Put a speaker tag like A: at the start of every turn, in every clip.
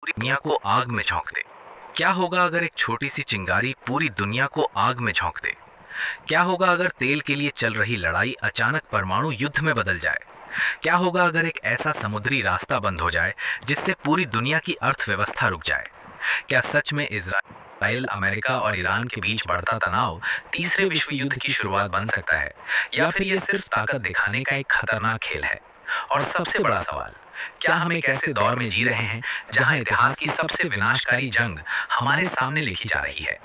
A: पूरी दुनिया को आग में झोंक दे। क्या होगा अगर एक छोटी सी चिंगारी पूरी दुनिया को आग में झोंक दे? क्या होगा अगर तेल के लिए चल रही लड़ाई अचानक परमाणु युद्ध में बदल जाए? क्या होगा अगर एक ऐसा समुद्री रास्ता बंद हो जाए जिससे पूरी दुनिया की अर्थव्यवस्था रुक जाए? क्या सच में इजराइल, अमेरिका और ईरान के बीच बढ़ता तनाव तीसरे विश्व युद्ध की शुरुआत बन सकता है, या फिर यह सिर्फ ताकत दिखाने का एक खतरनाक खेल है? और सबसे बड़ा सवाल, क्या हम एक ऐसे दौर में जी रहे हैं जहां इतिहास की सबसे विनाशकारी जंग हमारे सामने लिखी जा रही है?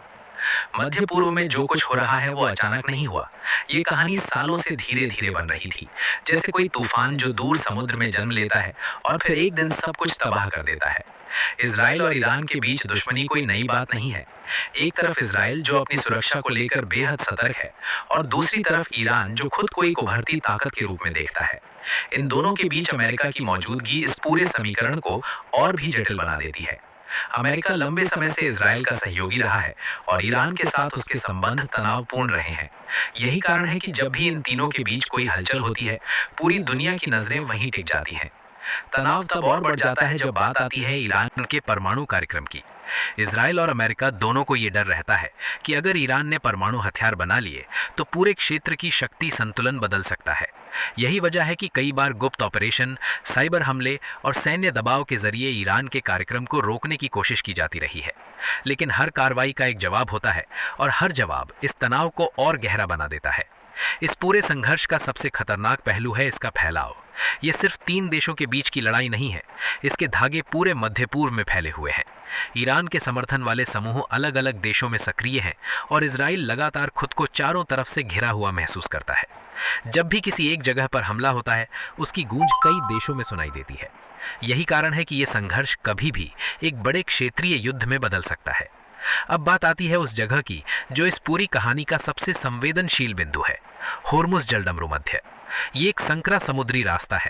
A: मध्य पूर्व में जो कुछ हो रहा है वो अचानक नहीं हुआ। ये कहानी सालों से धीरे धीरे बन रही थी, जैसे कोई तूफान जो दूर समुद्र में जन्म लेता है और फिर एक दिन सब कुछ तबाह कर देता है। इसराइल और ईरान के बीच दुश्मनी कोई नई बात नहीं है। एक तरफ इसराइल जो अपनी सुरक्षा को लेकर बेहद सतर्क है, और दूसरी तरफ ईरान जो खुद को एक उभरती ताकत के रूप में देखता है। इन दोनों के बीच अमेरिका की मौजूदगी इस पूरे समीकरण को और भी जटिल बना देती है। अमेरिका लंबे समय से इजराइल का सहयोगी रहा है और ईरान के साथ उसके संबंध तनावपूर्ण रहे हैं। यही कारण है कि जब भी इन तीनों के बीच कोई हलचल होती है, पूरी दुनिया की नजरें वहीं टिक जाती हैं। तनाव तब और बढ़ जाता है जब बात आती है ईरान के परमाणु कार्यक्रम की। इसराइल और अमेरिका दोनों को ये डर रहता है कि अगर ईरान ने परमाणु हथियार बना लिए तो पूरे क्षेत्र की शक्ति संतुलन बदल सकता है। यही वजह है कि कई बार गुप्त ऑपरेशन, साइबर हमले और सैन्य दबाव के जरिए ईरान के कार्यक्रम को रोकने की कोशिश की जाती रही है। लेकिन हर कार्रवाई का एक जवाब होता है, और हर जवाब इस तनाव को और गहरा बना देता है। इस पूरे संघर्ष का सबसे खतरनाक पहलू है इसका फैलाव। ये सिर्फ तीन देशों के बीच की लड़ाई नहीं है, इसके धागे पूरे मध्य पूर्व में फैले हुए हैं। ईरान के समर्थन वाले समूह अलग अलग देशों में सक्रिय हैं, और इजराइल लगातार खुद को चारों तरफ से घिरा हुआ महसूस करता है। जब भी किसी एक जगह पर हमला होता है, उसकी गूंज कई देशों में सुनाई देती है। यही कारण है कि ये संघर्ष कभी भी एक बड़े क्षेत्रीय युद्ध में बदल सकता है। अब बात आती है उस जगह की जो इस पूरी कहानी का सबसे संवेदनशील बिंदु है, होर्मुज जलडमरू मध्य। ये एक संकरा समुद्री रास्ता है